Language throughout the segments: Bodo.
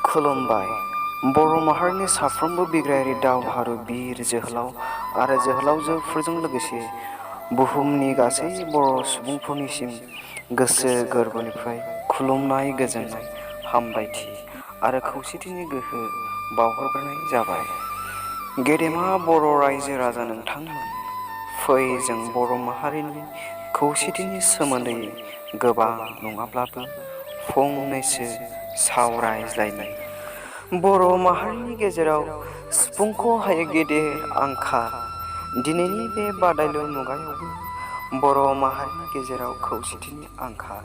खुलुमबाय। बर' माहारिनि साफ्रोमबो बिग्रायारि दावहारु बिर जोहोलाव आरो जोहोलावजोफोरजों लोगोसे बुहुमनि गासै बर' सुबुंफोरनिसिम गोसो गोरबोनिफ्राय खुलुमनाय, गोजोननाय, हामलायथि आरो खौसेथिनि गोहो बावहरग्रोनाय जाबाय। गेदेमा बर' रायजो राजा नोंथांमोन, फै जों बर' माहारिनि खौसेथिनि सोमोन्दै गोबां नङाब्लाबो फंनैसो सावरायज्लायनि। बर' माहारिनि गेजेराव सिफुंखौहाय गेदेर आंखाल। दिनैनि बे बादायलु मुगायावबो बर' माहारिनि गेजेराव खौसेथिनि आंखाल।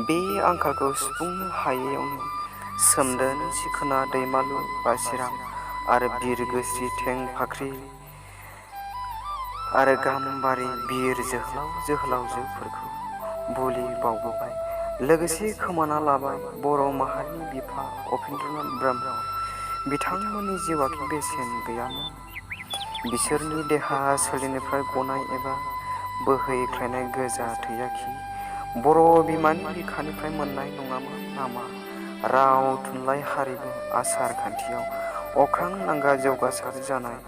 बे आंखालखौ सुफुंनो हायैयावनो सोमदोन सिखोना दैमालु बासिराम आरो बिरगोस्रि थेंफाख्रि आरो गाम्बारि बिर जोहोलाव जोहोलावजोफोरखौ बुलि बावबोबाय। लोगोसे खोमाना लाबाय बर' माहारिनि बिफा उपेन्द्रनाथ ब्रह्म। बिथांमोननि जिउआखि बेसेन गैयामोन। बिसोरनि देहा सोलेरनिफ्राय गनाय एबा बोहैख्लायनाय गोजा थैयाखि बर' बिमानि बिखानिफ्राय मोननाय नङामोन नामा? राव, थुनलाइ, हारिमु, आसार खान्थियाव अख्रां नांगा जौगासार जानाय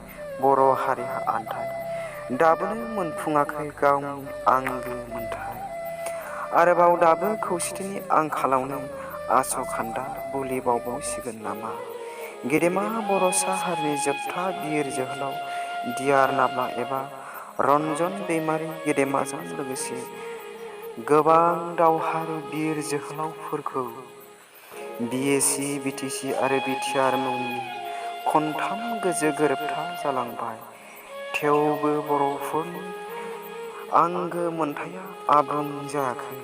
बर' हारिहा आन्थाइ दाबोनो मोनफुङाखै गावनि आंगो मोन्थाइ। आरोबाव दाबो खौसेथिनि आंखालावनो आस'खान्दा बुलि बावबावसिगोन नामा? गेदेमा बर'सा हारिनि जोबथा बिर जोहोलाव दियार नाब्ला एबा रन्जन दैमारि गेदेमाजों लोगोसे गोबां दावहारु बिर जोहोलावफोरखौ बिएसि, बिटिसि आरो बिटिआर मुंनि खनथाम गोजो गोरोबथा जालांबाय। थेवबो बर'फोरनि आंगो मोन्थाया आबुं जायाखै।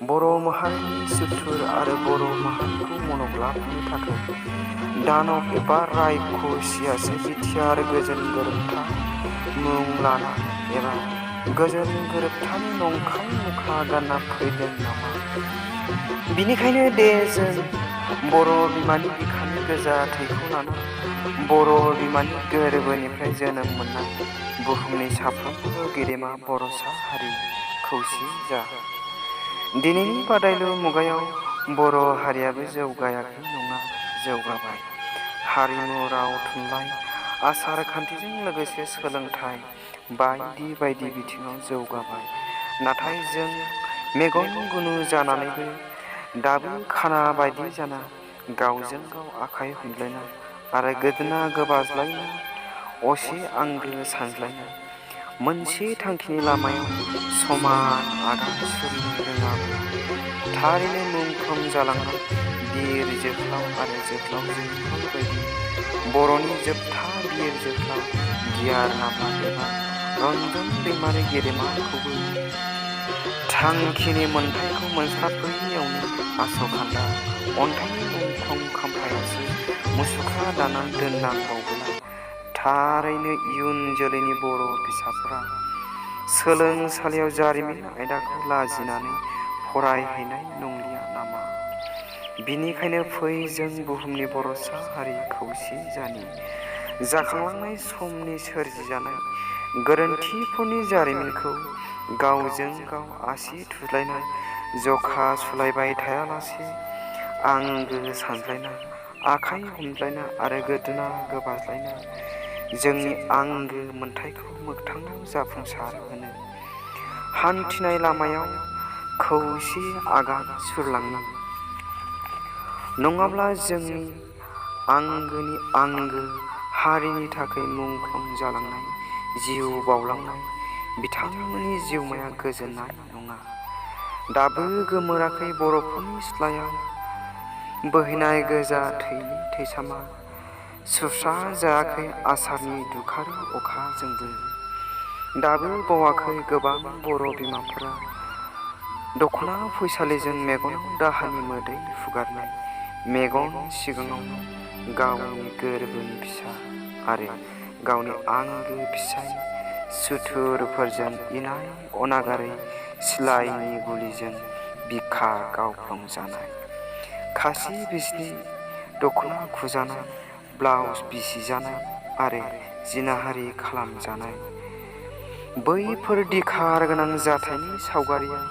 बर' माहारिनि सुथुर आरो बर' माहारिखौ मनग्लाबहोनो थाखाय दानब एबा रायखसियासो बिटिआर गोजोन गोरोबथा मुं लाना एबा गोजोन गोरोबथानि नंखाय मुखा गानना फैदों नामा? बिनिखायनो दे जों बर' बिमानि बिखानि गोजा थैखौ लाना बर' बिमानि गोरबोनिफ्राय जोनोम मोननाय बुहुमनि साफ्रोमबो गेदेमा बर'सा हारि खौसे जा। दिनैनि बादायलु मुगायाव बर' हारियाबो जौगायाखै नङा, जौगाबाय। हारिमु, राव, थुनलाइ, आसार खान्थिजों लोगोसे सोलोंथाइ बायदि बायदि बिथिङाव जौगाबाय। नाथाय जों मेगन गुनु जानानैबो दाबो खाना बायदि जाना गावजों गाव आखाइ हमलायना आरो गोदोना गोबाज्लायना असे आंगो सानज्लायना मोनसे थांखिनि लामायाव समान आगान सुरनो रोङाब्ला थारैनो मुंख्लं जालांनाय बिर जोहोलाव आरो जोहोलावजोफोरबायदि बर'नि जोबथा बिर जोहोलाव दियार नाब्ला एबा रन्जन दैमारि गेदेमाखौबो थांखिनि मोन्थायखौ मोनस्लाबहैयावनो आस'खान्दा अन्थाइनि मुंख्लं खाम्फायावसो मुसुखा दाना दोननांबावबोला थारैनो इयुन जोलैनि बर' फिसाफोरा सोलोंसालियाव जारिमिन आयदाखौ लाजिनानै फरायहैनाय नंलिया नामा? बिनिखायनो फै जों बुहुमनि बर'सा हारि खौसे जानि। जाखांलांनाय समनि सोरजिजानाय गोरोन्थिफोरनि जारिमिनखौ गावजों गाव आसि थुज्लायना जखा सुलायबाय थायालासे आंगो सानज्लायना आखाइ हमज्लायना आरो गोदोना गोबाज्लायना जोंनि आंगो मोन्थायखौ मोगथाङाव जाफुंसार होनो हान्थिनाय लामायाव खौसे आगान सुरलांनि। नङाब्ला जोंनि आंगोनि आंगो हारिनि थाखाय मुंख्लं जालांनाय, जिउ बावलांनाय बिथांमोननि जिउमाया गोजोननाय नङा। दाबो गोमोराखै बर'फोरनि सिथ्लायाव बोहैनाय गोजा थैनि थैसामा, सुस्रा जायाखै आसारनि दुखारु अखाजोंबो। दाबो बावाखै गोबां बर' बिमाफोरा दख'ना फैसालिजों मेगनाव दाहानि मोदै फुगारनाय, मेगन सिगाङावनो गावनि गोरबोनि फिसा आरो गावनि आंगो फिसाय सुथुरफोरजों इनाय अनागारै सिलाइनि गुलिजों बिखा गावफ्लंजानाय, खासि बिस्नि दख'ना खुजानाय, ब्लाउस बिसिजानाय आरो जिनाहारि खालामजानाय। बैफोर दिखार गोनां जाथायनि सावगारिया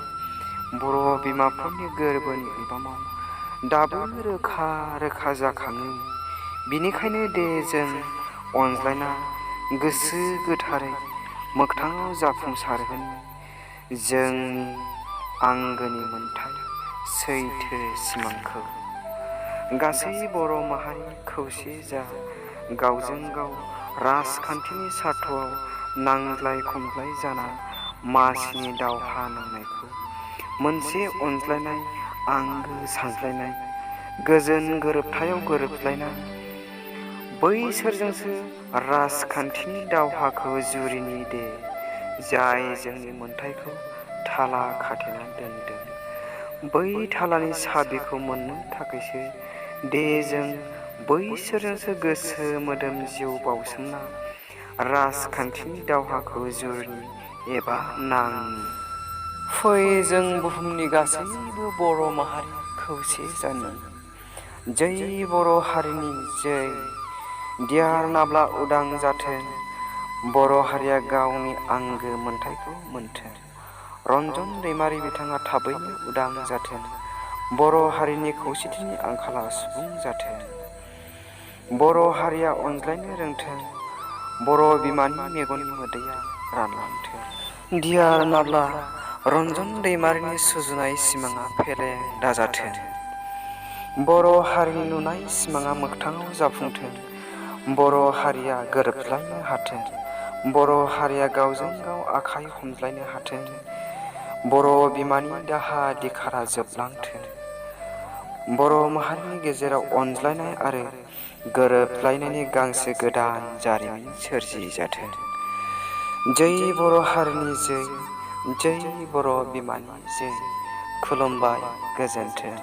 बर' बिमाफोरनि गोरबोनि बिबामाव दाबो रोखा रोखा जाखाङो। बिनिखायनो दे जों अनज्लायना गोसो गोथारै मोगथाङाव जाफुंसारहोनो जोंनि आंगोनि मोनथाय सैथो सिमांखौ। गासै बर' माहारि खौसे जा, गावजों गाव राजखान्थिनि सार्थआव नांज्लाय खमज्लाय जाना मासिनि दावहा नांनायखौ मोनसे अनज्लायनाय आंगो सानज्लायनाय गोजोन गोरोबथायाव गोरोबलायना बैसोरजोंसो राजखान्थिनि दावहाखौ जुरिनि दे, जाय जोंनि मोनथायखौ थाला खाथेना दोनदों। बै थालानि साबिखौ मोननो थाखायसो दे जों बैसोरजोंसो गोसो मोदोम जिउ बाउसोमना राजखान्थिनि दावहाखौ जुरिनि एबा नांनि। फै जों बुहुमनि गासैबो बर' माहारि खौसे जानि। जै बर' हारिनि जै। दियार नाब्ला उदां जाथों, बर' हारिया गावनि आंगो मोनथायखौ मोनथों। रन्जन दैमारि बिथाङा थाबैनो उदां जाथों, बर' हारिनि खौसेथिनि आंखाला सुफुं जाथों। बर' हारिया अनज्लायनो रोंथों, बर' बिमानि मेगननि मोदैया रानलांथों। दियार नाब्ला रन्जन दैमारिनि सुजुनाय सिमाङा फेलें दाजाथों। बर' हारिनि नुनाय सिमाङा मोगथाङाव जाफुंथों। बर' हारिया गोरोबलायनो हाथों, बर' हारिया गावजों गाव आखाइ हमज्लायनो हाथों। बर' बिमानि दाहा दिखारा जोबलांथों। बर' माहारिनि गेजेराव अनज्लायनाय आरो गोरोबलायनायनि गांसे गोदान जारिमिन सोरजि जाथों। जै बर' हारिनि जै, जै बर' बिमानि जै। खुलुमबाय, गोजोन्थों।